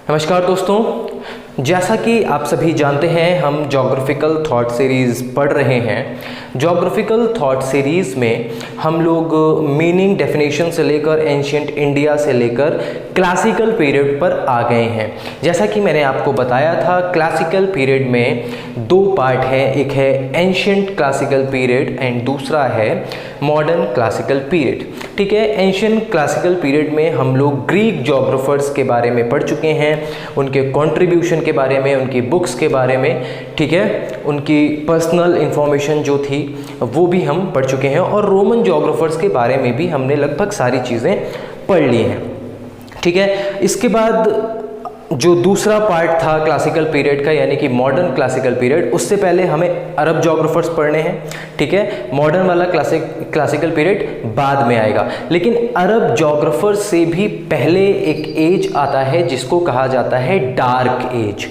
नमस्कार दोस्तों, जैसा कि आप सभी जानते हैं हम ज्योग्राफिकल थॉट सीरीज़ पढ़ रहे हैं। ज्योग्राफिकल थॉट सीरीज़ में हम लोग मीनिंग डेफिनेशन से लेकर एंशिएंट इंडिया से लेकर क्लासिकल पीरियड पर आ गए हैं। जैसा कि मैंने आपको बताया था, क्लासिकल पीरियड में दो पार्ट हैं, एक है एंशिएंट क्लासिकल पीरियड एंड दूसरा है मॉडर्न क्लासिकल पीरियड। ठीक है, एंशिएंट क्लासिकल पीरियड में हम लोग ग्रीक ज्योग्राफर्स के बारे में पढ़ चुके हैं, उनके कंट्रीब्यूशन के बारे में, उनकी बुक्स के बारे में, ठीक है, उनकी पर्सनल इंफॉर्मेशन जो थी वो भी हम पढ़ चुके हैं और रोमन ज्योग्राफर्स के बारे में भी हमने लगभग सारी चीज़ें पढ़ ली हैं। ठीक है, इसके बाद जो दूसरा पार्ट था क्लासिकल पीरियड का यानी कि मॉडर्न क्लासिकल पीरियड, उससे पहले हमें अरब ज्योग्राफर्स पढ़ने हैं। ठीक है, मॉडर्न वाला क्लासिकल पीरियड बाद में आएगा, लेकिन अरब ज्योग्राफर्स से भी पहले एक एज आता है जिसको कहा जाता है डार्क एज।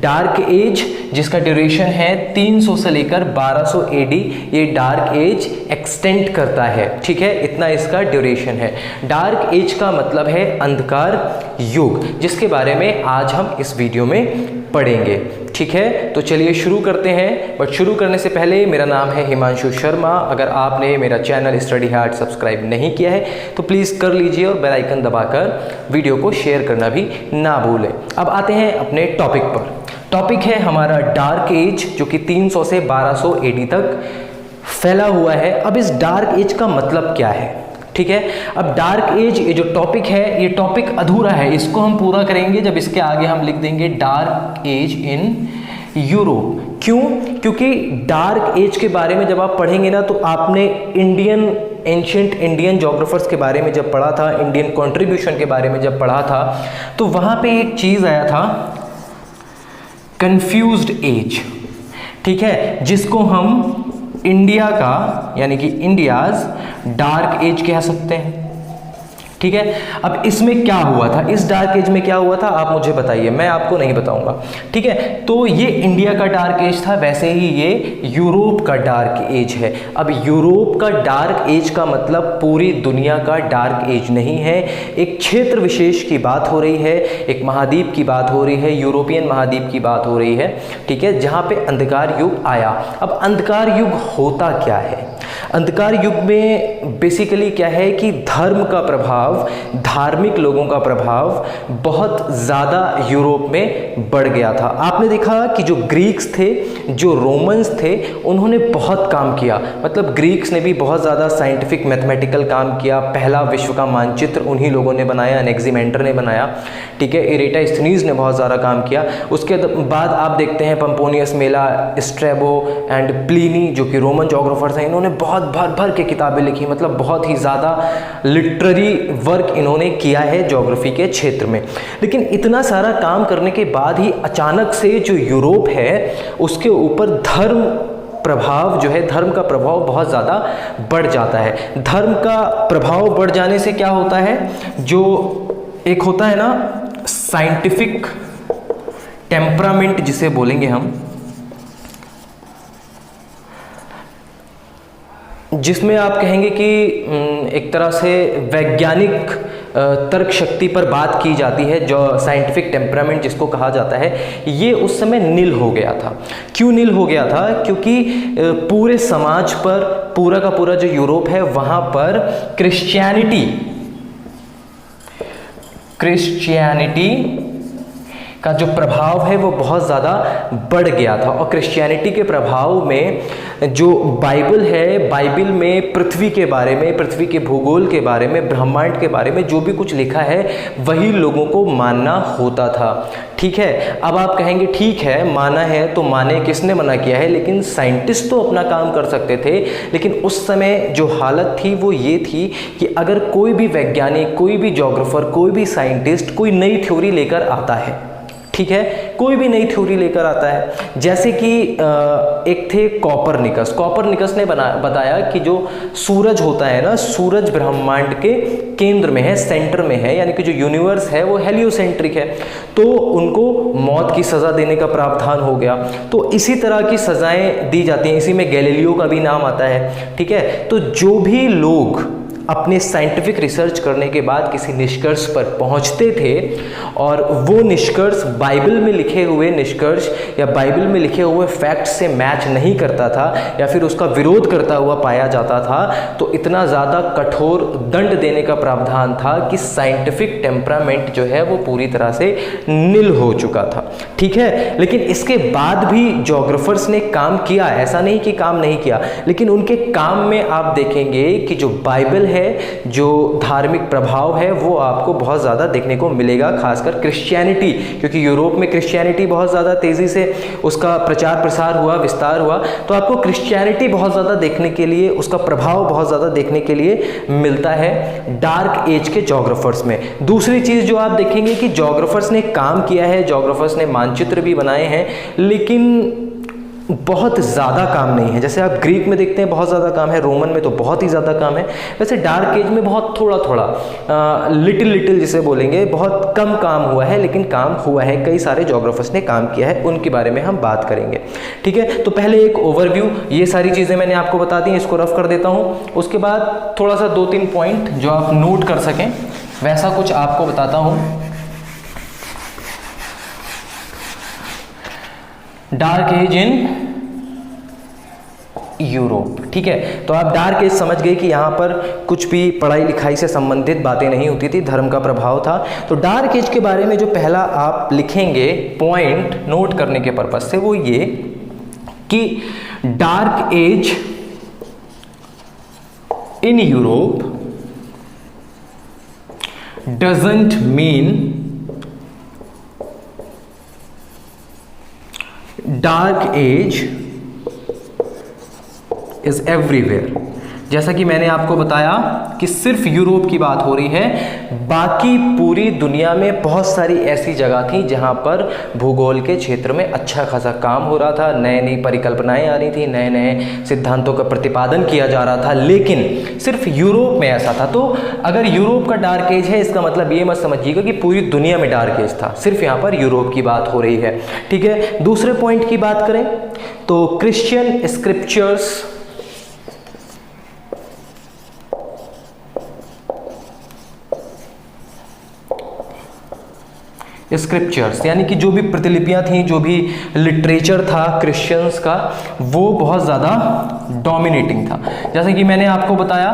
डार्क एज जिसका ड्यूरेशन है 300 से लेकर 1200 AD, ये डार्क एज एक्सटेंड करता है। ठीक है, इतना इसका ड्यूरेशन है। डार्क एज का मतलब है अंधकार युग, जिसके बारे में आज हम इस वीडियो में पढ़ेंगे। ठीक है, तो चलिए शुरू करते हैं। बट शुरू करने से पहले, मेरा नाम है हिमांशु शर्मा। अगर आपने मेरा चैनल स्टडी हार्ट सब्सक्राइब नहीं किया है तो प्लीज़ कर लीजिए और बेल आइकन दबाकर वीडियो को शेयर करना भी ना भूलें। अब आते हैं अपने टॉपिक पर। टॉपिक है हमारा डार्क एज, जो कि 300 से 1200 AD तक फैला हुआ है। अब इस डार्क एज का मतलब क्या है? ठीक है, अब डार्क एज ये जो टॉपिक है, ये टॉपिक अधूरा है, इसको हम पूरा करेंगे जब इसके आगे हम लिख देंगे डार्क एज इन यूरोप। क्यों? क्योंकि डार्क एज के बारे में जब आप पढ़ेंगे ना, तो आपने एंशिएंट इंडियन ज्योग्राफर्स के बारे में जब पढ़ा था, इंडियन कंट्रीब्यूशन के बारे में जब पढ़ा था, तो वहाँ पे एक चीज़ आया था, कंफ्यूज्ड एज। ठीक है, जिसको हम इंडिया का यानी कि इंडियाज डार्क एज कह सकते हैं। ठीक है, अब इसमें क्या हुआ था, इस डार्क एज में क्या हुआ था आप मुझे बताइए, मैं आपको नहीं बताऊंगा। ठीक है, तो ये इंडिया का डार्क एज था, वैसे ही ये यूरोप का डार्क एज है। अब यूरोप का डार्क एज का मतलब पूरी दुनिया का डार्क एज नहीं है, एक क्षेत्र विशेष की बात हो रही है, एक महाद्वीप की बात हो रही है, यूरोपियन महाद्वीप की बात हो रही है। ठीक है, जहाँ पे अंधकार युग आया। अब अंधकार युग होता क्या है? अंधकार युग में बेसिकली क्या है कि धर्म का प्रभाव, धार्मिक लोगों का प्रभाव बहुत ज़्यादा यूरोप में बढ़ गया था। आपने देखा कि जो ग्रीक्स थे, जो रोमन्स थे, उन्होंने बहुत काम किया। मतलब ग्रीक्स ने भी बहुत ज़्यादा साइंटिफिक मैथमेटिकल काम किया। पहला विश्व का मानचित्र उन्हीं लोगों ने बनाया, एनेक्सीमेंडर ने बनाया। ठीक है, इरेटास्थनीज ने बहुत ज़्यादा काम किया। उसके बाद आप देखते हैं पंपोनियस मेला, स्ट्रैबो एंड प्लिनी, जो कि रोमन ज्योग्राफर्स हैं, इन्होंने बहुत भर भर के किताबें लिखी। मतलब बहुत ही ज़्यादा लिटरेरी वर्क इन्होंने किया है ज्योग्राफी के क्षेत्र में। लेकिन इतना सारा काम करने के बाद ही अचानक से जो यूरोप है उसके ऊपर धर्म प्रभाव जो है, धर्म का प्रभाव बहुत ज़्यादा बढ़ जाता है। धर्म का प्रभाव बढ़ जाने से क्या होता है, जो एक होता है ना साइंटिफिक टेम्परामेंट जिसे बोलेंगे हम, जिसमें आप कहेंगे कि एक तरह से वैज्ञानिक तर्क शक्ति पर बात की जाती है, जो साइंटिफिक टेम्परामेंट जिसको कहा जाता है, ये उस समय नील हो गया था। क्यों नील हो गया था? क्योंकि पूरे समाज पर, पूरा का पूरा जो यूरोप है वहाँ पर क्रिश्चियनिटी का जो प्रभाव है वो बहुत ज़्यादा बढ़ गया था। और क्रिश्चियनिटी के प्रभाव में जो बाइबल है, बाइबल में पृथ्वी के बारे में, पृथ्वी के भूगोल के बारे में, ब्रह्मांड के बारे में जो भी कुछ लिखा है वही लोगों को मानना होता था। ठीक है, अब आप कहेंगे ठीक है, माना है तो माने, किसने मना किया है? लेकिन साइंटिस्ट तो अपना काम कर सकते थे। लेकिन उस समय जो हालत थी वो ये थी कि अगर कोई भी वैज्ञानिक, कोई भी ज्योग्राफर, कोई भी साइंटिस्ट कोई नई थ्योरी लेकर आता है, ठीक है, कोई भी नई थ्योरी लेकर आता है, जैसे कि एक थे कॉपरनिकस ने बताया कि जो सूरज होता है ना, सूरज ब्रह्मांड के केंद्र में है, सेंटर में है, यानी कि जो यूनिवर्स है वो हेलियोसेंट्रिक है। तो उनको मौत की सज़ा देने का प्रावधान हो गया। तो इसी तरह की सज़ाएं दी जाती हैं, इसी में गैलीलियो का भी नाम आता है। ठीक है, तो जो भी लोग अपने साइंटिफिक रिसर्च करने के बाद किसी निष्कर्ष पर पहुंचते थे और वो निष्कर्ष बाइबल में लिखे हुए निष्कर्ष या बाइबल में लिखे हुए फैक्ट से मैच नहीं करता था या फिर उसका विरोध करता हुआ पाया जाता था, तो इतना ज़्यादा कठोर दंड देने का प्रावधान था कि साइंटिफिक टेम्परामेंट जो है वो पूरी तरह से निल हो चुका था। ठीक है, लेकिन इसके बाद भी ज्योग्राफर्स ने काम किया, ऐसा नहीं कि काम नहीं किया, लेकिन उनके काम में आप देखेंगे कि जो बाइबल है, जो धार्मिक प्रभाव है, वो आपको बहुत ज़्यादा देखने को मिलेगा, खासकर क्रिश्चियनिटी, क्योंकि यूरोप में क्रिश्चियनिटी बहुत ज़्यादा तेज़ी से उसका प्रचार प्रसार हुआ, विस्तार हुआ, तो आपको क्रिश्चियनिटी बहुत ज़्यादा देखने के लिए, उसका प्रभाव बहुत ज़्यादा देखने के लिए मिलता है डार्क एज के ज्योग्राफर्स में। दूसरी चीज़ जो आप देखेंगे कि ज्योग्राफर्स ने काम किया है, ज्योग्राफर्स ने मानचित्र भी बनाए हैं, लेकिन बहुत ज़्यादा काम नहीं है। जैसे आप ग्रीक में देखते हैं बहुत ज़्यादा काम है, रोमन में तो बहुत ही ज़्यादा काम है, वैसे डार्क एज में बहुत थोड़ा थोड़ा लिटिल जिसे बोलेंगे, बहुत कम काम हुआ है, लेकिन काम हुआ है, कई सारे ज्योग्राफर्स ने काम किया है, उनके बारे में हम बात करेंगे। ठीक है, तो पहले एक ओवरव्यू, ये सारी चीज़ें मैंने आपको बता दी, इसको रफ कर देता हूँ। उसके बाद थोड़ा सा 2-3 पॉइंट जो आप नोट कर सकें वैसा कुछ आपको बताता हूँ। Dark age in Europe. ठीक है, तो आप डार्क एज समझ गए कि यहाँ पर कुछ भी पढ़ाई लिखाई से संबंधित बातें नहीं होती थी, धर्म का प्रभाव था। तो डार्क एज के बारे में जो पहला आप लिखेंगे पॉइंट नोट करने के पर्पज से, वो ये कि dark age in Europe doesn't mean dark age is everywhere. जैसा कि मैंने आपको बताया कि सिर्फ यूरोप की बात हो रही है, बाकी पूरी दुनिया में बहुत सारी ऐसी जगह थी जहां पर भूगोल के क्षेत्र में अच्छा खासा काम हो रहा था, नई नई परिकल्पनाएं आ रही थी, नए नए सिद्धांतों का प्रतिपादन किया जा रहा था, लेकिन सिर्फ यूरोप में ऐसा था। तो अगर यूरोप का डार्क एज है, इसका मतलब ये मत समझिएगा कि पूरी दुनिया में डार्क एज था, सिर्फ यहाँ पर यूरोप की बात हो रही है। ठीक है, दूसरे पॉइंट की बात करें तो क्रिश्चियन स्क्रिप्चर्स स्क्रिप्चर्स यानी कि जो भी प्रतिलिपियां थी, जो भी लिटरेचर था क्रिश्चियंस का, वो बहुत ज़्यादा डोमिनेटिंग था। जैसे कि मैंने आपको बताया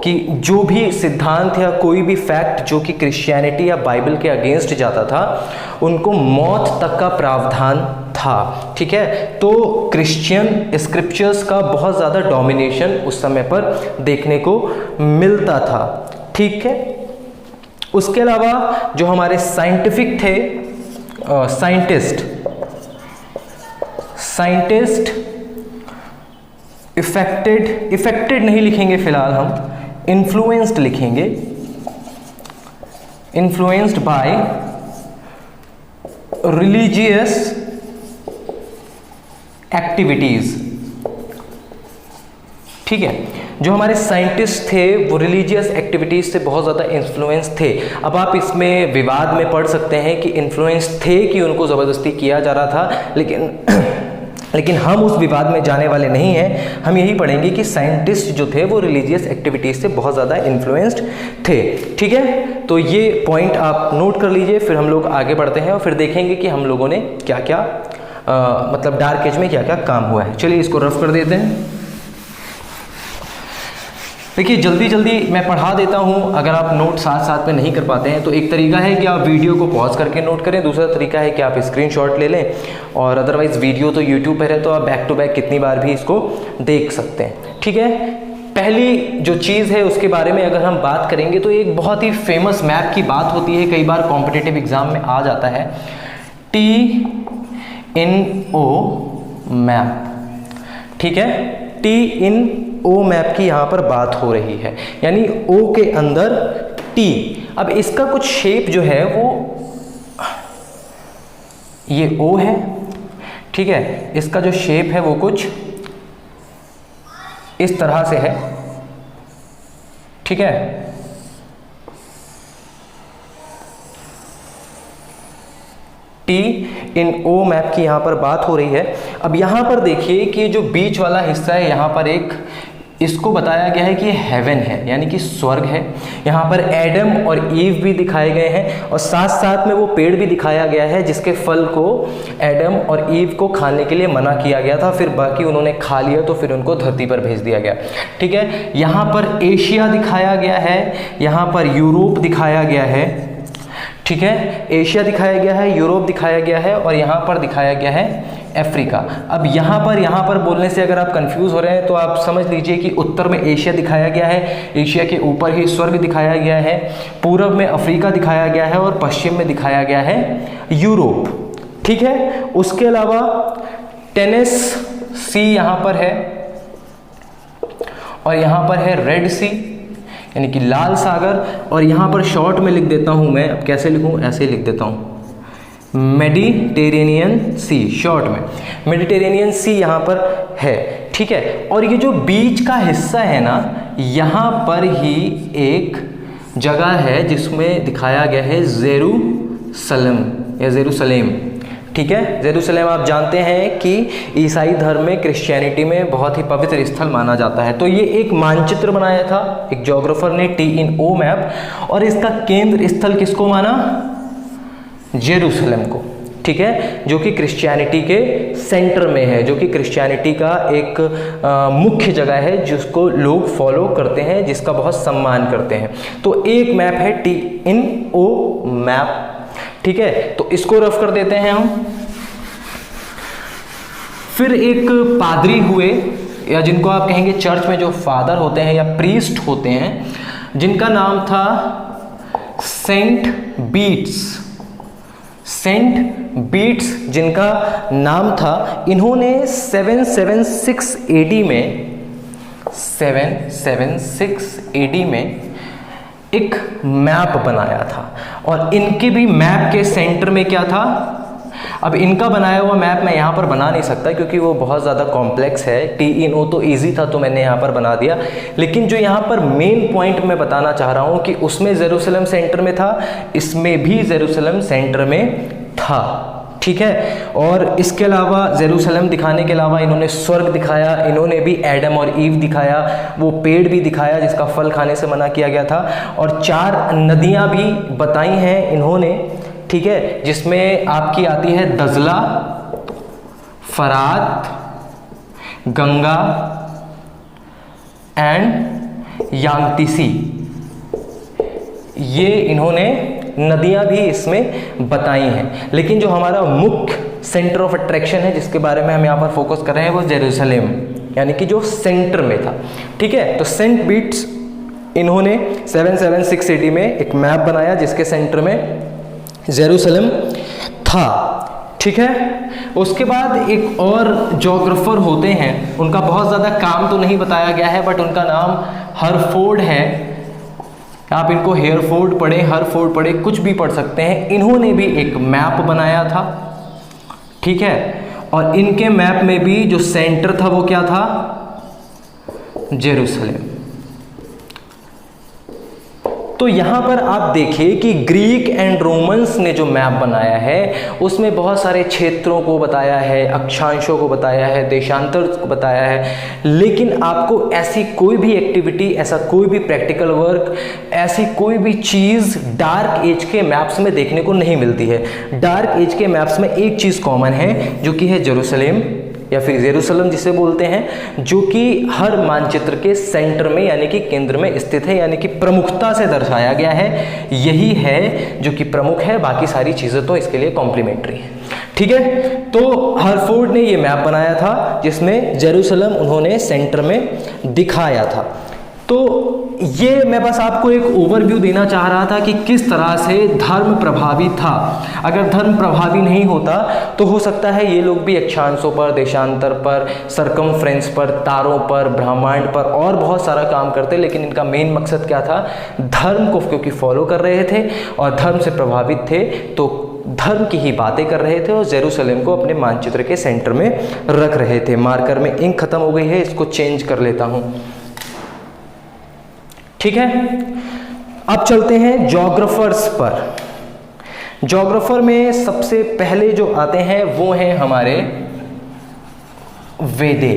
कि जो भी सिद्धांत या कोई भी फैक्ट जो कि क्रिश्चियनिटी या बाइबल के अगेंस्ट जाता था, उनको मौत तक का प्रावधान था। ठीक है, तो क्रिश्चियन स्क्रिप्चर्स का बहुत ज़्यादा डोमिनेशन उस समय पर देखने को मिलता था। ठीक है, उसके अलावा जो हमारे साइंटिफिक थे, साइंटिस्ट इफेक्टेड नहीं लिखेंगे फिलहाल, हम इन्फ्लुएंस्ड लिखेंगे, इन्फ्लुएंस्ड बाय रिलीजियस एक्टिविटीज। ठीक है, जो हमारे साइंटिस्ट थे वो रिलीजियस एक्टिविटीज से बहुत ज़्यादा इन्फ्लुएंस थे। अब आप इसमें विवाद में पढ़ सकते हैं कि इन्फ्लुएंस थे कि उनको ज़बरदस्ती किया जा रहा था, लेकिन हम उस विवाद में जाने वाले नहीं हैं। हम यही पढ़ेंगे कि साइंटिस्ट जो थे वो रिलीजियस एक्टिविटीज से बहुत ज़्यादा इन्फ्लुएंस्ड थे। ठीक है, तो ये पॉइंट आप नोट कर लीजिए, फिर हम लोग आगे बढ़ते हैं और फिर देखेंगे कि हम लोगों ने क्या क्या मतलब डार्क एज में क्या क्या काम हुआ है। चलिए इसको रफ कर देते हैं। देखिए जल्दी मैं पढ़ा देता हूँ, अगर आप नोट साथ में नहीं कर पाते हैं तो एक तरीका है कि आप वीडियो को पॉज करके नोट करें, दूसरा तरीका है कि आप स्क्रीनशॉट ले लें, और अदरवाइज़ वीडियो तो यूट्यूब पर है तो आप बैक टू बैक कितनी बार भी इसको देख सकते हैं। ठीक है, पहली जो चीज़ है उसके बारे में अगर हम बात करेंगे तो एक बहुत ही फेमस मैप की बात होती है, कई बार कॉम्पिटिटिव एग्जाम में आ जाता है, TINO मैप। ठीक है, TINO मैप की यहाँ पर बात हो रही है, यानी O के अंदर T। अब इसका कुछ शेप जो है वो ये O है, ठीक है, इसका जो शेप है वो कुछ इस तरह से है। ठीक है, TINO मैप की यहाँ पर बात हो रही है। अब यहाँ पर देखिए कि जो बीच वाला हिस्सा है, यहाँ पर एक इसको बताया गया है कि हेवन है, यानी कि स्वर्ग है। यहाँ पर एडम और ईव भी दिखाए गए हैं और साथ साथ में वो पेड़ भी दिखाया गया है जिसके फल को एडम और ईव को खाने के लिए मना किया गया था, फिर बाकी उन्होंने खा लिया तो फिर उनको धरती पर भेज दिया गया। ठीक है, यहाँ पर एशिया दिखाया गया है, यहाँ पर यूरोप दिखाया गया है। ठीक है, एशिया दिखाया गया है, यूरोप दिखाया गया है और यहाँ पर दिखाया गया है अफ्रीका। अब यहाँ पर बोलने से अगर आप कंफ्यूज हो रहे हैं तो आप समझ लीजिए कि उत्तर में एशिया दिखाया गया है, एशिया के ऊपर ही स्वर्ग दिखाया गया है, पूरब में अफ्रीका दिखाया गया है और पश्चिम में दिखाया गया है यूरोप। ठीक है, उसके अलावा टेनेस सी यहाँ पर है और यहाँ पर है रेड सी यानी कि लाल सागर, और यहाँ पर शॉर्ट में लिख देता हूँ मैं, अब कैसे लिखूँ, ऐसे ही लिख देता हूँ, मेडिटेरेनियन सी, शॉर्ट में मेडिटेरेनियन सी यहाँ पर है। ठीक है, और ये जो बीच का हिस्सा है ना, यहाँ पर ही एक जगह है जिसमें दिखाया गया है जेरूसलम या जेरूसलेम। ठीक है, जेरूसलेम आप जानते हैं कि ईसाई धर्म में, क्रिश्चियनिटी में बहुत ही पवित्र स्थल माना जाता है। तो ये एक मानचित्र बनाया था एक ज्योग्राफर ने, TNO मैप, और इसका केंद्र स्थल किसको माना, जेरूसलम को। ठीक है, जो कि क्रिश्चियनिटी के सेंटर में है, जो कि क्रिश्चियनिटी का एक मुख्य जगह है जिसको लोग फॉलो करते हैं, जिसका बहुत सम्मान करते हैं। तो एक मैप है TNO मैप। ठीक है, तो इसको रफ कर देते हैं हम। फिर एक पादरी हुए, या जिनको आप कहेंगे चर्च में जो फादर होते हैं या प्रीस्ट होते हैं, जिनका नाम था सेंट बीट्स जिनका नाम था। इन्होंने 776 AD में एक मैप बनाया था, और इनके भी मैप के सेंटर में क्या था। अब इनका बनाया हुआ मैप मैं यहाँ पर बना नहीं सकता क्योंकि वो बहुत ज़्यादा कॉम्प्लेक्स है। TNO तो इजी था तो मैंने यहाँ पर बना दिया, लेकिन जो यहाँ पर मेन पॉइंट मैं बताना चाह रहा हूँ कि उसमें जेरूसलम सेंटर में था, इसमें भी जेरूसलम सेंटर में था। ठीक है, और इसके अलावा जेरूसलम दिखाने के अलावा इन्होंने स्वर्ग दिखाया, इन्होंने भी एडम और ईव दिखाया, वो पेड़ भी दिखाया जिसका फल खाने से मना किया गया था, और 4 नदियाँ भी बताई हैं इन्होंने। ठीक है, जिसमें आपकी आती है दजला, फरात, गंगा एंड यांगतीसी। ये इन्होंने नदियां भी इसमें बताई हैं, लेकिन जो हमारा मुख्य सेंटर ऑफ अट्रैक्शन है जिसके बारे में हम यहाँ पर फोकस कर रहे हैं वो जेरूसलम, यानी कि जो सेंटर में था। ठीक है, तो सेंट बीट्स इन्होंने 776 AD में एक मैप बनाया जिसके सेंटर में जेरूसलम था। ठीक है, उसके बाद एक और ज्योग्राफर होते हैं, उनका बहुत ज़्यादा काम तो नहीं बताया गया है, बट उनका नाम हरफोर्ड है। आप इनको हेयरफोर्ड पढ़े, हरफोर्ड पढ़े, कुछ भी पढ़ सकते हैं। इन्होंने भी एक मैप बनाया था। ठीक है, और इनके मैप में भी जो सेंटर था वो क्या था, जेरूसलम। तो यहाँ पर आप देखिए कि ग्रीक एंड रोमन्स ने जो मैप बनाया है उसमें बहुत सारे क्षेत्रों को बताया है, अक्षांशों को बताया है, देशांतर को बताया है, लेकिन आपको ऐसी कोई भी एक्टिविटी, ऐसा कोई भी प्रैक्टिकल वर्क, ऐसी कोई भी चीज़ डार्क एज के मैप्स में देखने को नहीं मिलती है। डार्क एज के मैप्स में एक चीज़ कॉमन है जो कि है जेरूसलम या फिर जेरूसलम जिसे बोलते हैं, जो कि हर मानचित्र के सेंटर में यानी कि केंद्र में स्थित है, यानी कि प्रमुखता से दर्शाया गया है। यही है जो कि प्रमुख है, बाकी सारी चीज़ें तो इसके लिए कॉम्प्लीमेंट्री है। ठीक है, तो हरफोर्ड ने ये मैप बनाया था जिसमें जेरूसलम उन्होंने सेंटर में दिखाया था। तो ये मैं बस आपको एक ओवरव्यू देना चाह रहा था कि किस तरह से धर्म प्रभावी था। अगर धर्म प्रभावी नहीं होता तो हो सकता है ये लोग भी अक्षांशों पर, देशांतर पर, सरकमफ्रेंस पर, तारों पर, ब्रह्मांड पर और बहुत सारा काम करते, लेकिन इनका मेन मकसद क्या था, धर्म को क्योंकि फॉलो कर रहे थे और धर्म से प्रभावित थे तो धर्म की ही बातें कर रहे थे और जेरूसलम को अपने मानचित्र के सेंटर में रख रहे थे। मार्कर में इंक खत्म हो गई है, इसको चेंज कर लेता हूँ। ठीक है, अब चलते हैं ज्योग्राफर्स पर। ज्योग्राफर में सबसे पहले जो आते हैं वो हैं हमारे वेदे।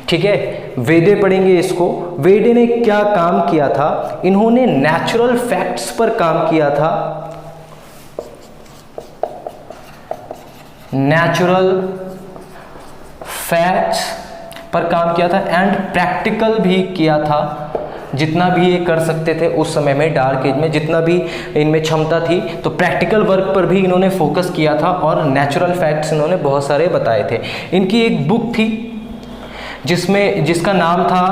ठीक है, वेडे पढ़ेंगे इसको। वेडे ने क्या काम किया था? इन्होंने नेचुरल फैक्ट्स पर काम किया था, नेचुरल फैक्ट्स पर काम किया था एंड प्रैक्टिकल भी किया था, जितना भी ये कर सकते थे उस समय में, डार्क एज में जितना भी इनमें क्षमता थी, तो प्रैक्टिकल वर्क पर भी इन्होंने फोकस किया था और नेचुरल फैक्ट्स इन्होंने बहुत सारे बताए थे। इनकी एक बुक थी जिसका नाम था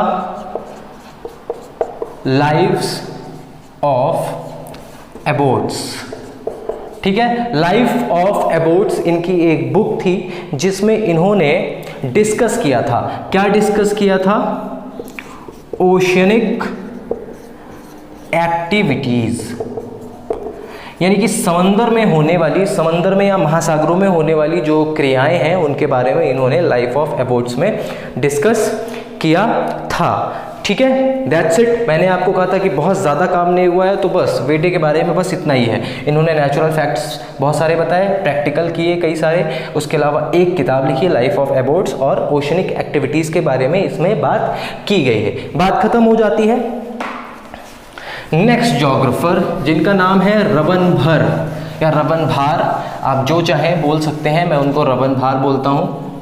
लाइव्स ऑफ एबोट्स। ठीक है, लाइफ ऑफ एबोट्स इनकी एक बुक थी जिसमें इन्होंने डिस्कस किया था। क्या डिस्कस किया था? ओशियनिक एक्टिविटीज, यानी कि समंदर में होने वाली, समंदर में या महासागरों में होने वाली जो क्रियाएं हैं उनके बारे में इन्होंने लाइफ ऑफ एबोट्स में डिस्कस किया था। ठीक है, दैट्स इट। मैंने आपको कहा था कि बहुत ज़्यादा काम नहीं हुआ है, तो बस वेडे के बारे में बस इतना ही है। इन्होंने नेचुरल फैक्ट्स बहुत सारे बताए, प्रैक्टिकल किए कई सारे, उसके अलावा एक किताब लिखी लाइफ ऑफ एबोट्स और ओशनिक एक्टिविटीज़ के बारे में इसमें बात की गई है। बात खत्म हो जाती है। नेक्स्ट जोग्राफर जिनका नाम है रबनभर या रबनभार, आप जो चाहें बोल सकते हैं, मैं उनको रबनभार बोलता हूँ,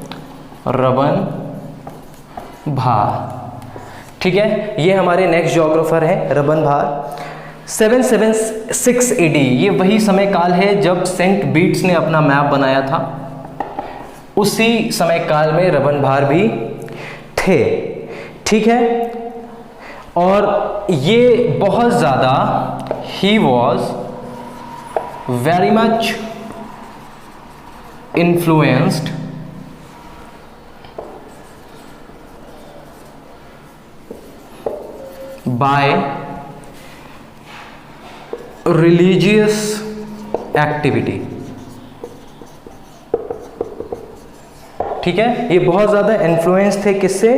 रबनभार। ठीक है, ये हमारे नेक्स्ट जोग्राफर है रबनभार। 776 AD, ये वही समय काल है जब सेंट बीट्स ने अपना मैप बनाया था, उसी समय काल में रबनभार भी थे। ठीक है, और ये बहुत ज़्यादा, he was very much influenced by religious activity। ठीक है, ये बहुत ज़्यादा इन्फ्लुएंस थे किससे?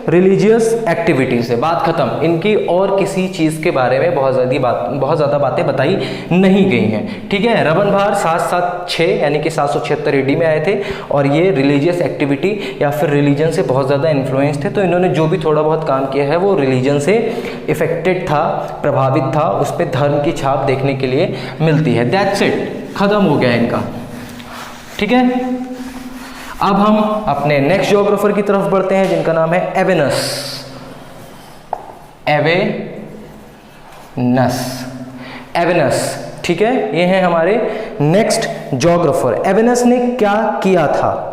रिलीजियस एक्टिविटी से। बात खत्म। इनकी और किसी चीज़ के बारे में बहुत ज़्यादा बातें बताई नहीं गई हैं। ठीक है, रबनभार 776 यानी कि 776 AD में आए थे और ये रिलीजियस एक्टिविटी या फिर रिलीजन से बहुत ज़्यादा इन्फ्लुएंस थे, तो इन्होंने जो भी थोड़ा बहुत काम किया है वो रिलीजन से इफेक्टेड था, प्रभावित था, उस पर धर्म की छाप देखने के लिए मिलती है। दैट्स इट, खत्म हो गया इनका। ठीक है, अब हम अपने नेक्स्ट जियोग्राफर की तरफ बढ़ते हैं जिनका नाम है एवेनस। एवेनस, ठीक है, ये हैं हमारे नेक्स्ट जियोग्राफर। एवेनस ने क्या किया था?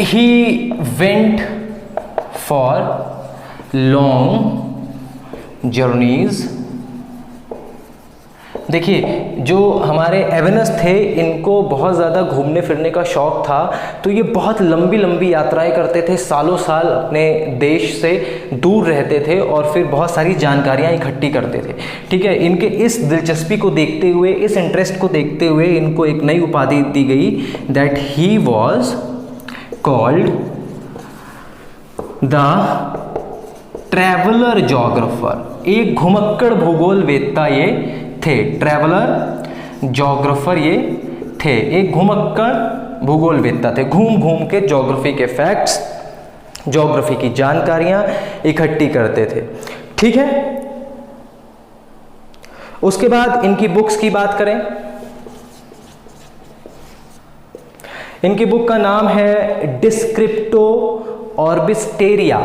He went for long journeys. देखिए, जो हमारे एवेनस थे इनको बहुत ज़्यादा घूमने फिरने का शौक़ था, तो ये बहुत लंबी लंबी यात्राएं करते थे, सालों साल अपने देश से दूर रहते थे और फिर बहुत सारी जानकारियां इकट्ठी करते थे। ठीक है, इनके इस दिलचस्पी को देखते हुए, इस इंटरेस्ट को देखते हुए इनको एक नई उपाधि दी गई, that he was called the traveller geographer. एक घुमक्कड़ भूगोल वेत्ता ये थे, ट्रैवलर जोग्राफर ये थे, एक घुमक्कड़ भूगोल वेत्ता थे, घूम घूम के ज्योग्राफी के फैक्ट्स, ज्योग्राफी की जानकारियां इकट्ठी करते थे। ठीक है, उसके बाद इनकी बुक्स की बात करें। इनकी बुक का नाम है डिस्क्रिप्टो ऑर्बिस्टेरिया।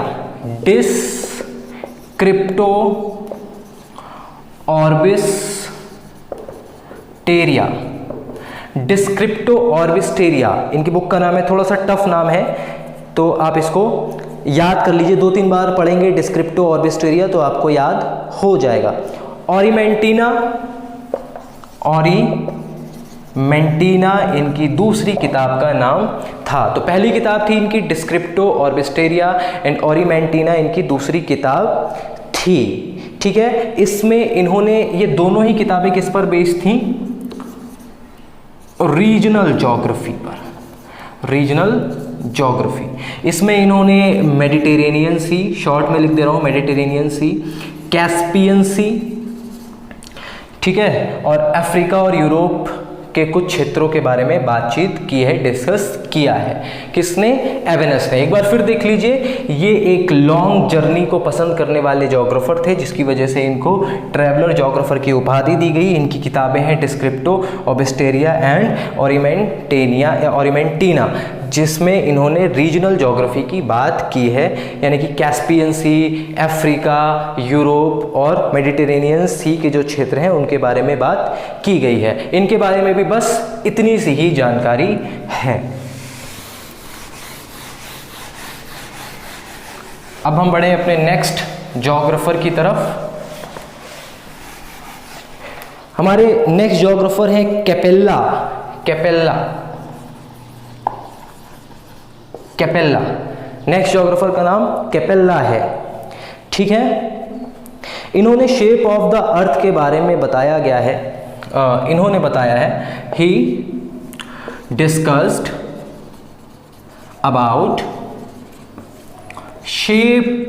डिस्क्रिप्टो ऑर्बिस्टेरिया, डिस्क्रिप्टो ऑर्बिस्टेरिया इनकी बुक का नाम है। थोड़ा सा टफ नाम है, तो आप इसको याद कर लीजिए, 2-3 बार पढ़ेंगे डिस्क्रिप्टो ऑर्बिस्टेरिया तो आपको याद हो जाएगा। ओरिमेंटिना इनकी दूसरी किताब का नाम था। तो पहली किताब थी इनकी डिस्क्रिप्टो ऑर्बिस्टेरिया एंड ओरिमेंटिना इनकी दूसरी किताब थी। ठीक है, इसमें इन्होंने, ये दोनों ही किताबें किस पर बेस्ड थी? रीजनल ज्योग्राफी पर, रीजनल ज्योग्राफी। इसमें इन्होंने मेडिटेरेनियन सी, शॉर्ट में लिख दे रहा हूँ, मेडिटेरेनियन सी, कैस्पियन सी, ठीक है, और अफ्रीका और यूरोप के कुछ क्षेत्रों के बारे में बातचीत की है, डिस्कस किया है। किसने? एवेनस ने। एक बार फिर देख लीजिए, ये एक लॉन्ग जर्नी को पसंद करने वाले जोग्राफर थे, जिसकी वजह से इनको ट्रैवलर जोग्राफर की उपाधि दी गई। इनकी किताबें हैं डिस्क्रिप्टो ऑबिस्टेरिया एंड ओरिमेंटीना, जिसमें इन्होंने रीजनल ज्योग्राफी की बात की है, यानी कि कैस्पियन सी, अफ्रीका, यूरोप और मेडिटेरेनियन सी के जो क्षेत्र हैं उनके बारे में बात की गई है। इनके बारे में भी बस इतनी सी ही जानकारी है। अब हम बढ़े अपने नेक्स्ट ज्योग्राफर की तरफ। हमारे नेक्स्ट ज्योग्राफर हैं कैपेला। नेक्स्ट ज्योग्राफर का नाम कैपेला है, ठीक है। इन्होंने शेप ऑफ द अर्थ के बारे में बताया गया है। इन्होंने बताया है, ही discussed about shape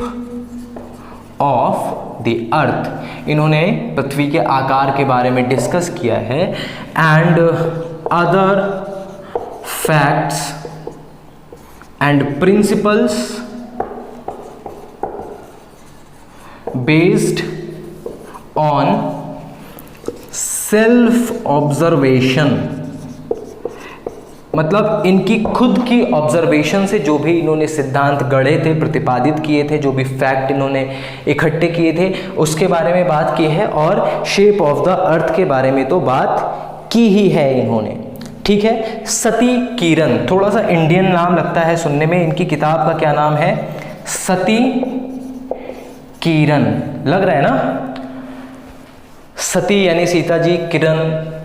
of the earth. इन्होंने पृथ्वी के आकार के बारे में डिस्कस किया है। And other facts and principles based on self observation, मतलब इनकी खुद की ऑब्जर्वेशन से जो भी इन्होंने सिद्धांत गढ़े थे, प्रतिपादित किए थे, जो भी फैक्ट इन्होंने इकट्ठे किए थे उसके बारे में बात की है। और शेप ऑफ द अर्थ के बारे में तो बात की ही है इन्होंने, ठीक है। सती किरण, थोड़ा सा इंडियन नाम लगता है सुनने में। इनकी किताब का क्या नाम है? सती किरण, लग रहा है ना? सती यानी सीता जी, किरण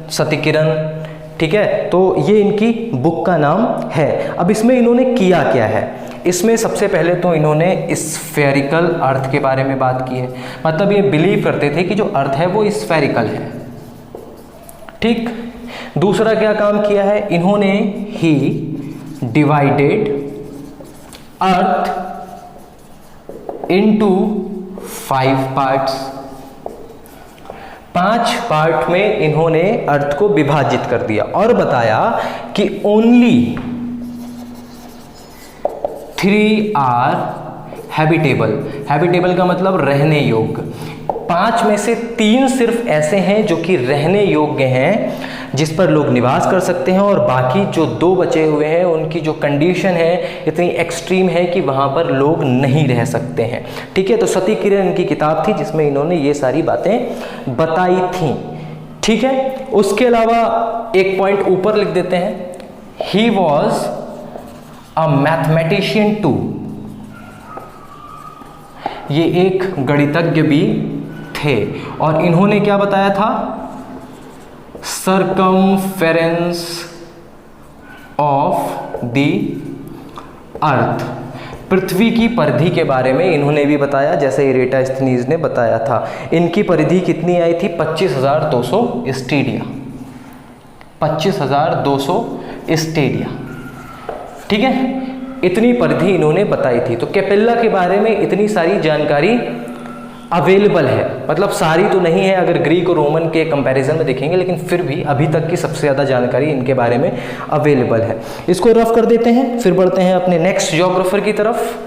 सती किरण, ठीक है। तो ये इनकी बुक का नाम है। अब इसमें इन्होंने किया क्या है? इसमें सबसे पहले तो इन्होंने स्फेरिकल अर्थ के बारे में बात की है, मतलब ये बिलीव करते थे कि जो अर्थ है वो स्फेरिकल है, ठीक। दूसरा क्या काम किया है इन्होंने? ही divided earth into 5 parts. 5 part में इन्होंने अर्थ को विभाजित कर दिया और बताया कि ओनली 3 आर हैबिटेबल। हैबिटेबल का मतलब रहने योग्य। 5 में से 3 सिर्फ ऐसे हैं जो कि रहने योग्य हैं, जिस पर लोग निवास कर सकते हैं, और बाकी जो 2 बचे हुए हैं उनकी जो कंडीशन है इतनी एक्सट्रीम है कि वहाँ पर लोग नहीं रह सकते हैं, ठीक है। तो सती किरण इनकी किताब थी जिसमें इन्होंने ये सारी बातें बताई थी, ठीक है। उसके अलावा एक पॉइंट ऊपर लिख देते हैं, he was a mathematician too. ये एक गणितज्ञ भी थे। और इन्होंने क्या बताया था? सर्कमफेरेंस ऑफ द अर्थ, पृथ्वी की परिधि के बारे में इन्होंने भी बताया, जैसे इरेटास्थनीज ने बताया था। इनकी परिधि कितनी आई थी? 25,200 स्टेडिया। 25,200 स्टेडिया, ठीक है। इतनी परिधि इन्होंने बताई थी। तो कैपेला के बारे में इतनी सारी जानकारी अवेलेबल है, मतलब सारी तो नहीं है अगर ग्रीक और रोमन के कंपैरिजन में देखेंगे, लेकिन फिर भी अभी तक की सबसे ज़्यादा जानकारी इनके बारे में अवेलेबल है। इसको रफ कर देते हैं, फिर बढ़ते हैं अपने नेक्स्ट ज्योग्राफर की तरफ।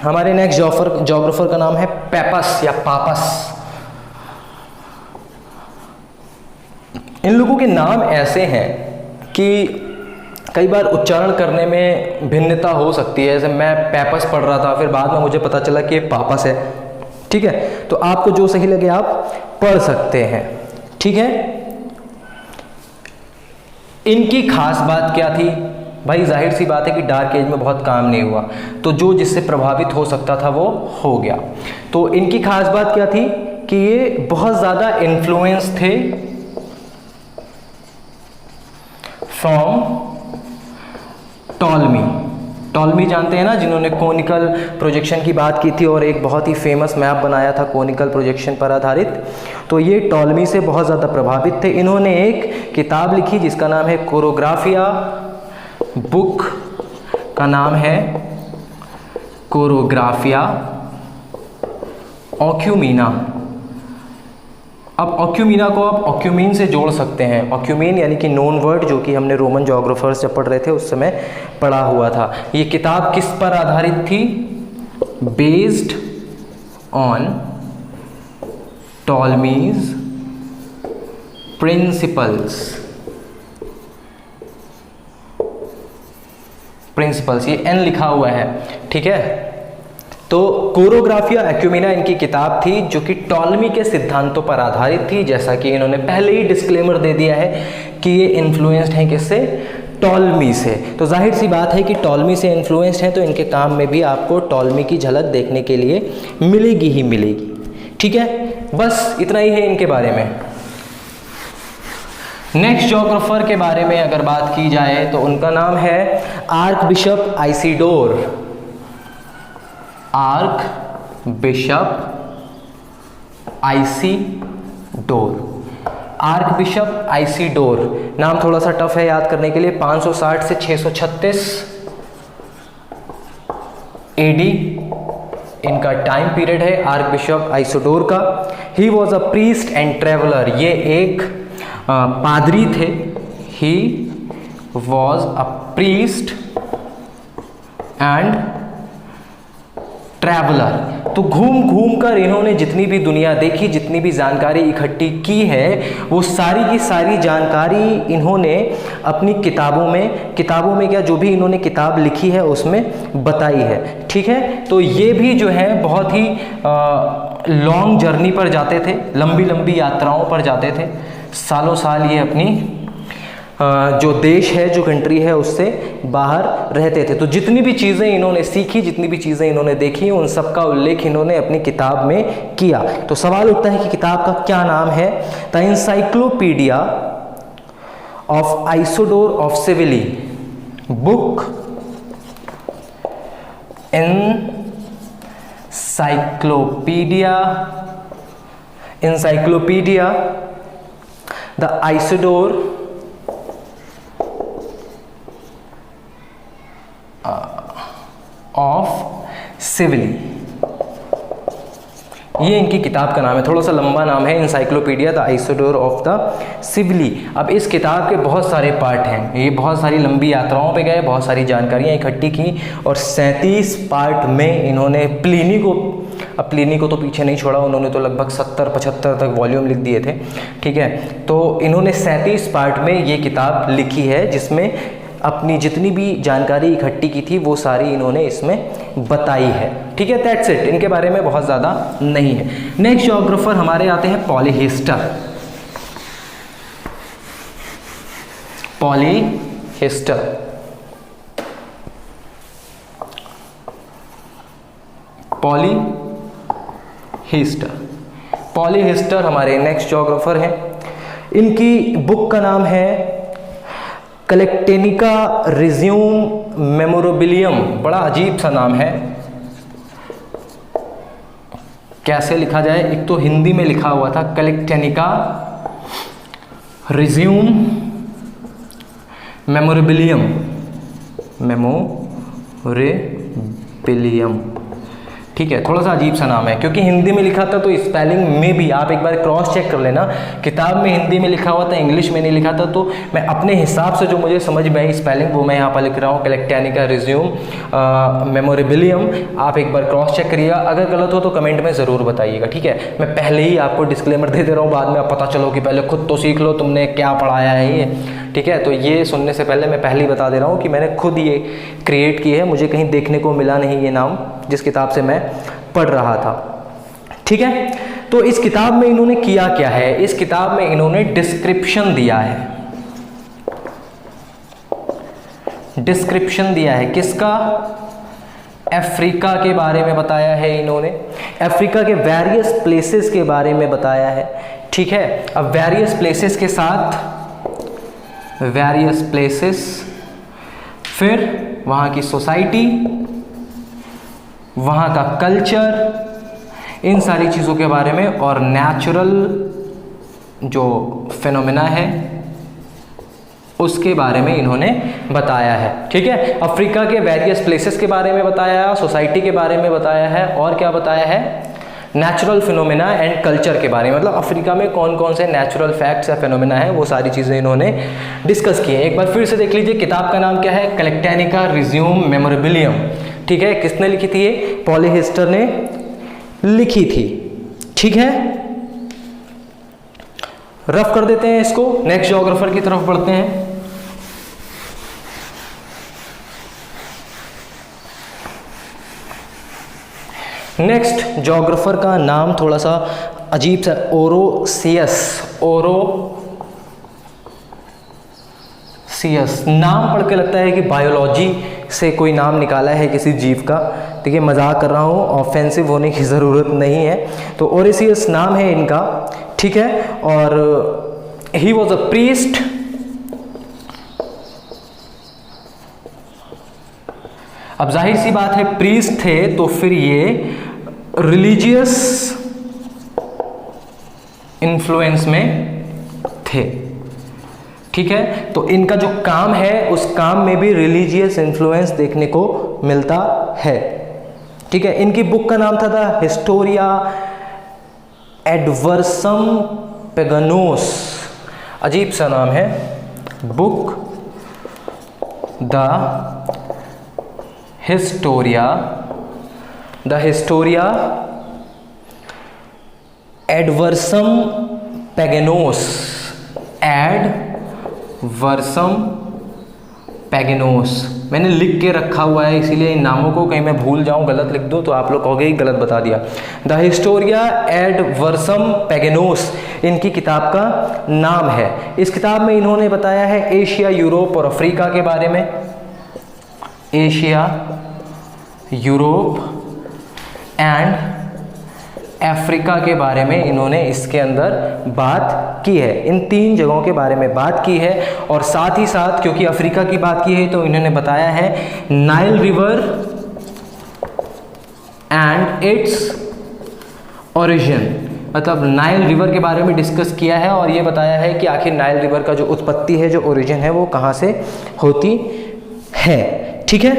हमारे नेक्स्ट ज्योग्राफर का नाम है पेपस या पापस। इन लोगों के नाम ऐसे हैं कि कई बार उच्चारण करने में भिन्नता हो सकती है। जैसे मैं पेपस पढ़ रहा था, फिर बाद में मुझे पता चला कि ये पापस है, ठीक है। तो आपको जो सही लगे आप पढ़ सकते हैं, ठीक है। इनकी खास बात क्या थी? भाई जाहिर सी बात है कि डार्क एज में बहुत काम नहीं हुआ, तो जो जिससे प्रभावित हो सकता था वो हो गया। तो इनकी खास बात क्या थी कि ये बहुत ज़्यादा इन्फ्लुएंस थे फ्रॉम टॉलमी। टॉलमी जानते हैं ना, जिन्होंने कोनिकल प्रोजेक्शन की बात की थी और एक बहुत ही फेमस मैप बनाया था कोनिकल प्रोजेक्शन पर आधारित। तो ये टॉलमी से बहुत ज़्यादा प्रभावित थे। इन्होंने एक किताब लिखी जिसका नाम है कोरोग्राफिया बुक का नाम है कोरोग्राफिया ऑक्यूमीना। अब ऑक्यूमीना को आप ऑक्यूमीन से जोड़ सकते हैं। ऑक्यूमीन यानी कि नोन वर्ड, जो कि हमने रोमन जोग्राफर्स जब पढ़ रहे थे उस समय पढ़ा हुआ था। ये किताब किस पर आधारित थी? बेस्ड ऑन टॉलमीज प्रिंसिपल्स, ये एन लिखा हुआ है, ठीक है। तो कोरोग्राफिया एक्यूमिना इनकी किताब थी जो कि टॉलमी के सिद्धांतों पर आधारित थी। जैसा कि इन्होंने पहले ही डिस्क्लेमर दे दिया है कि ये इन्फ्लुएंस्ड हैं किससे? टॉलमी से। तो जाहिर सी बात है कि टॉलमी से इन्फ्लुएंस्ड हैं तो इनके काम में भी आपको टॉलमी की झलक देखने के लिए मिलेगी ही मिलेगी, ठीक है। बस इतना ही है इनके बारे में। नेक्स्ट ज्योग्राफर के बारे में अगर बात की जाए तो उनका नाम है archbishop Isidore. Archbishop Isidore, archbishop Isidore. नाम थोड़ा सा टफ है याद करने के लिए। 560 से 636 एडी इनका टाइम पीरियड है आर्क बिशप आइसिडोर का। ही was a priest and traveller, ये एक पादरी थे। ही was a priest and traveller. तो घूम घूम कर इन्होंने जितनी भी दुनिया देखी, जितनी भी जानकारी इकट्ठी की है, वो सारी की सारी जानकारी इन्होंने अपनी किताबों में क्या, जो भी इन्होंने किताब लिखी है उसमें बताई है, ठीक है। तो ये भी जो है बहुत ही लॉन्ग जर्नी पर जाते थे, लंबी लंबी यात्राओं पर जाते थे। सालों साल ये अपनी जो देश है, जो कंट्री है, उससे बाहर रहते थे। तो जितनी भी चीज़ें इन्होंने सीखी, जितनी भी चीज़ें इन्होंने देखी, उन सब का उल्लेख इन्होंने अपनी किताब में किया। तो सवाल उठता है कि किताब का क्या नाम है? The encyclopedia of Isidore of Seville. Book encyclopedia the Isidore of Seville, ये इनकी किताब का नाम है। थोड़ा सा लंबा नाम है, encyclopedia the Isidore of the सिविली। अब इस किताब के बहुत सारे पार्ट हैं, ये बहुत सारी लंबी यात्राओं पे गए, बहुत सारी जानकारियाँ इकट्ठी की और 37 पार्ट में इन्होंने प्लिनी को तो पीछे नहीं छोड़ा, उन्होंने तो लगभग 70-75 तक वॉल्यूम लिख दिए थे, ठीक है। तो इन्होंने 37 पार्ट में ये किताब लिखी है, जिसमें अपनी जितनी भी जानकारी इकट्ठी की थी वो सारी इन्होंने इसमें बताई है, ठीक है। दैट्स इट, इनके बारे में बहुत ज़्यादा नहीं है। नेक्स्ट ज्योग्राफर हमारे आते हैं पॉलीहिस्टर। पॉलीहिस्टर हमारे नेक्स्ट ज्योग्राफर हैं। इनकी बुक का नाम है कलेक्टेनिका रिज्यूम मेमोरेबिलियम। बड़ा अजीब सा नाम है, कैसे लिखा जाए? एक तो हिंदी में लिखा हुआ था कलेक्टेनिका रिज्यूम मेमोरेबिलियम, ठीक है। थोड़ा सा अजीब सा नाम है क्योंकि हिंदी में लिखा था, तो स्पेलिंग में भी आप एक बार क्रॉस चेक कर लेना। किताब में हिंदी में लिखा हुआ था, इंग्लिश में नहीं लिखा था। तो मैं अपने हिसाब से जो मुझे समझ में आई स्पेलिंग, वो मैं यहाँ पर लिख रहा हूँ, कलेक्टेनिका रिज्यूम मेमोरेबिलियम। आप एक बार क्रॉस चेक करिएगा, अगर गलत हो तो कमेंट में ज़रूर बताइएगा, ठीक है। मैं पहले ही आपको डिस्क्लेमर दे दे रहा हूँ, बाद में आप पता चलो कि पहले खुद तो सीख लो तुमने क्या पढ़ाया है ये, ठीक है। तो ये सुनने से पहले मैं पहले ही बता दे रहा हूँ कि मैंने खुद ये क्रिएट की है, मुझे कहीं देखने को मिला नहीं ये नाम जिस किताब से मैं पढ़ रहा था, ठीक है। तो इस किताब में इन्होंने किया क्या है? इस किताब में इन्होंने डिस्क्रिप्शन दिया है, किसका? अफ्रीका के बारे में बताया है इन्होंने, अफ्रीका के वेरियस प्लेसेस के बारे में बताया है, ठीक है। अब वेरियस प्लेसेस के साथ फिर वहाँ की सोसाइटी, वहाँ का कल्चर, इन सारी चीज़ों के बारे में, और नेचुरल जो फिनोमेना है उसके बारे में इन्होंने बताया है। ठीक है, अफ्रीका के वेरियस प्लेसेस के बारे में बताया, सोसाइटी के बारे में बताया है, और क्या बताया है, नेचुरल फिनोमेना एंड कल्चर के बारे में, मतलब अफ्रीका में कौन कौन से नेचुरल फैक्ट्स या फिनोमेना है वो सारी चीज़ें इन्होंने डिस्कस की हैं। एक बार फिर से देख लीजिए, किताब का नाम क्या है, कलेक्टेनिका रिज्यूम मेमोरेबिलियम। ठीक है, किसने लिखी थी ये, पॉली हिस्टर ने लिखी थी। ठीक है, रफ कर देते हैं इसको, नेक्स्ट ज्योग्राफर की तरफ बढ़ते हैं। नेक्स्ट ज्योग्राफर का नाम थोड़ा सा अजीब सा, ओरोसियस। नाम पढ़ के लगता है कि बायोलॉजी से कोई नाम निकाला है किसी जीव का। देखिए, मजाक कर रहा हूँ, ऑफेंसिव होने की ज़रूरत नहीं है। तो ओरोसियस नाम है इनका। ठीक है, और ही वॉज अ प्रीस्ट, अब जाहिर सी बात है प्रीस्ट थे तो फिर ये रिलीजियस इन्फ्लुएंस में थे। ठीक है, तो इनका जो काम है उस काम में भी रिलीजियस इन्फ्लुएंस देखने को मिलता है। ठीक है, इनकी बुक का नाम था द हिस्टोरिया एडवर्सम पेगनोस, अजीब सा नाम है, बुक द हिस्टोरिया एडवर्सम पेगनोस, मैंने लिख के रखा हुआ है इसीलिए इन नामों को कहीं मैं भूल जाऊं, गलत लिख दूं तो आप लोग कहोगे गलत बता दिया। द हिस्टोरिया एडवर्सम पेगनोस इनकी किताब का नाम है। इस किताब में इन्होंने बताया है एशिया, यूरोप और अफ्रीका के बारे में। एशिया, यूरोप एंड अफ्रीका के बारे में इन्होंने इसके अंदर बात की है। इन 3 जगहों के बारे में बात की है, और साथ ही साथ क्योंकि अफ्रीका की बात की है तो इन्होंने बताया है Nile river and its origin, मतलब नाइल रिवर के बारे में डिस्कस किया है और ये बताया है कि आखिर नाइल रिवर का जो उत्पत्ति है, जो ओरिजिन है, वो कहाँ से होती है। ठीक है,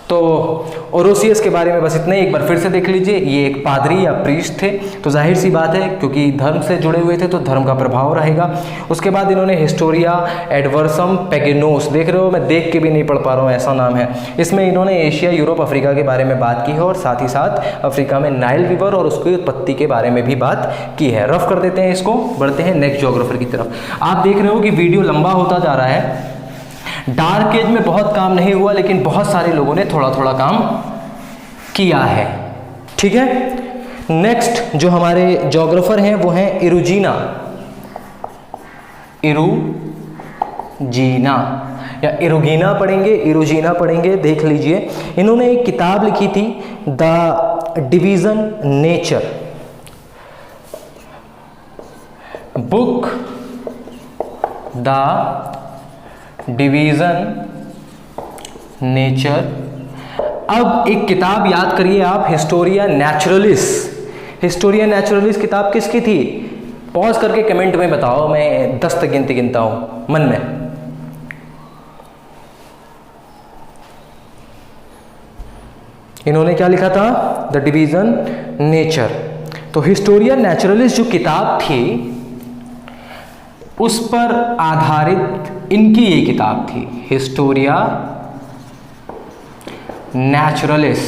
तो ओरोसियस के बारे में बस इतना ही, एक बार फिर से देख लीजिए। ये एक पादरी या प्रीस्ट थे, तो जाहिर सी बात है क्योंकि धर्म से जुड़े हुए थे तो धर्म का प्रभाव रहेगा। उसके बाद इन्होंने हिस्टोरिया एडवर्सम पेगनोस, देख रहे हो मैं देख के भी नहीं पढ़ पा रहा हूँ, ऐसा नाम है। इसमें इन्होंने एशिया, यूरोप, अफ्रीका के बारे में बात की है और साथ ही साथ अफ्रीका में नाइल रिवर और उसकी उत्पत्ति के बारे में भी बात की है। रफ कर देते हैं इसको, बढ़ते हैं नेक्स्ट ज्योग्राफर की तरफ। आप देख रहे हो कि वीडियो लंबा होता जा रहा है। डार्क एज में बहुत काम नहीं हुआ, लेकिन बहुत सारे लोगों ने थोड़ा थोड़ा काम किया है। ठीक है, नेक्स्ट जो हमारे ज्योग्राफर हैं वो हैं इरुजीना या इरुगीना पढ़ेंगे, इरुजीना पढ़ेंगे, देख लीजिए। इन्होंने एक किताब लिखी थी the division nature, book the division nature. अब एक किताब याद करिए आप, हिस्टोरिया नेचुरलिस। हिस्टोरिया नेचुरलिस किताब किसकी थी? पॉज करके कमेंट में बताओ, मैं 10 तक गिनता हूं मन में। इन्होंने क्या लिखा था? The division nature. तो हिस्टोरिया नेचुरलिस जो किताब थी उस पर आधारित इनकी ये किताब थी, हिस्टोरिया नेचुरलिस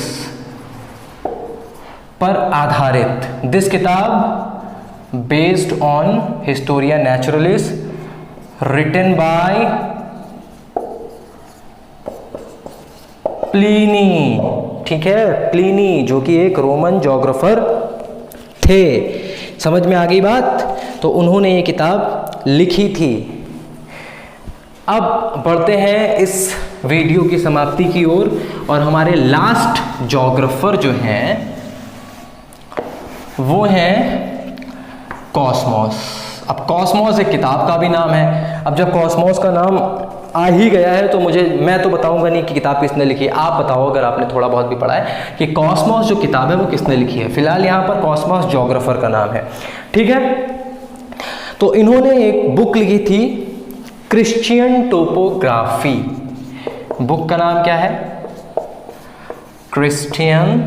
पर आधारित। दिस किताब based on Historia Naturalis written by Pliny. ठीक है, प्लिनी जो कि एक रोमन ज्योग्राफर थे। समझ में आ गई बात? तो उन्होंने ये किताब लिखी थी। अब बढ़ते हैं इस वीडियो की समाप्ति की ओर और हमारे लास्ट ज्योग्राफर जो हैं वो हैं कॉस्मोस। अब कॉस्मोस एक किताब का भी नाम है। अब जब कॉस्मोस का नाम आ ही गया है तो मैं तो बताऊंगा नहीं कि किताब किसने लिखी है, आप बताओ अगर आपने थोड़ा बहुत भी पढ़ा है कि कॉस्मोस जो किताब है वो किसने लिखी है। फिलहाल यहाँ पर कॉस्मोस ज्योग्राफर का नाम है। ठीक है, तो इन्होंने एक बुक लिखी थी क्रिश्चियन टोपोग्राफी। बुक का नाम क्या है? Christian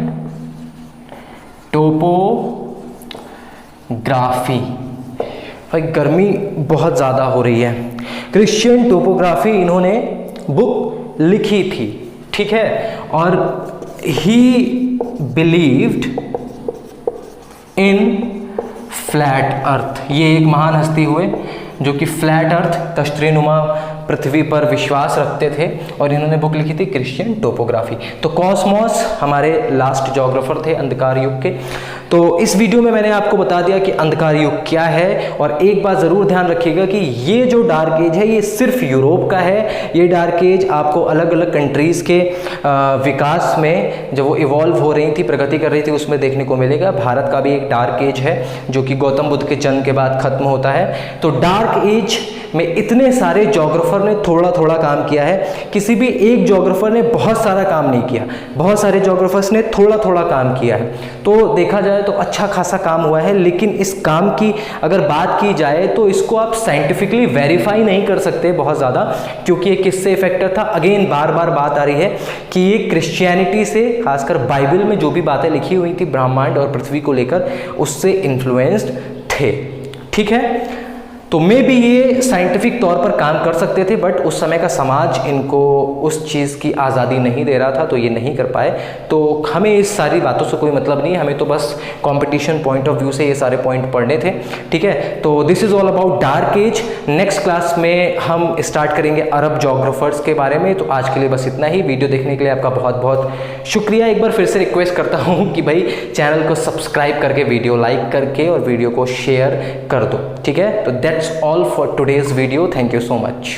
topography. भाई गर्मी बहुत ज़्यादा हो रही है। क्रिश्चियन टोपोग्राफी इन्होंने बुक लिखी थी, ठीक है। और ही बिलीव्ड इन फ्लैट अर्थ। ये एक महान हस्ती हुए जो कि फ्लैट अर्थ, तश्तरीनुमा पृथ्वी पर विश्वास रखते थे, और इन्होंने बुक लिखी थी क्रिश्चियन टोपोग्राफी। तो कॉस्मोस हमारे लास्ट ज्योग्राफर थे अंधकार युग के। तो इस वीडियो में मैंने आपको बता दिया कि अंधकार युग क्या है। और एक बात ज़रूर ध्यान रखिएगा कि ये जो डार्क एज है ये सिर्फ यूरोप का है। ये डार्क एज आपको अलग अलग कंट्रीज़ के विकास में जब वो इवॉल्व हो रही थी, प्रगति कर रही थी, उसमें देखने को मिलेगा। भारत का भी एक डार्क एज है जो कि गौतम बुद्ध के जन्म के बाद खत्म होता है। तो डार्क एज में इतने सारे ज्योग्राफर ने थोड़ा थोड़ा काम किया है। किसी भी एक ज्योग्राफर ने बहुत सारा काम नहीं किया, बहुत सारे ज्योग्राफर्स ने थोड़ा थोड़ा काम किया है। तो देखा जाए तो अच्छा खासा काम हुआ है। लेकिन इस काम की अगर बात की जाए तो इसको आप साइंटिफिकली वेरीफाई नहीं कर सकते बहुत ज़्यादा, क्योंकि ये किससे इफेक्टेड था। अगेन बार बार बात आ रही है कि ये क्रिश्चियनिटी से, खासकर बाइबल में जो भी बातें लिखी हुई थी ब्रह्मांड और पृथ्वी को लेकर, उससे इन्फ्लुएंस्ड थे, ठीक है। तो मे भी ये साइंटिफिक तौर पर काम कर सकते थे, बट उस समय का समाज इनको उस चीज़ की आज़ादी नहीं दे रहा था, तो ये नहीं कर पाए। तो हमें इस सारी बातों से कोई मतलब नहीं है, हमें तो बस कंपटीशन पॉइंट ऑफ व्यू से ये सारे पॉइंट पढ़ने थे, ठीक है। तो this is all about dark age. Next class में हम स्टार्ट करेंगे अरब जोग्राफर्स के बारे में। तो आज के लिए बस इतना ही। वीडियो देखने के लिए आपका बहुत बहुत शुक्रिया। एक बार फिर से रिक्वेस्ट करता हूँ कि भाई चैनल को सब्सक्राइब करके, वीडियो लाइक करके और वीडियो को शेयर कर दो, ठीक है। तो that's all for today's video. Thank you so much.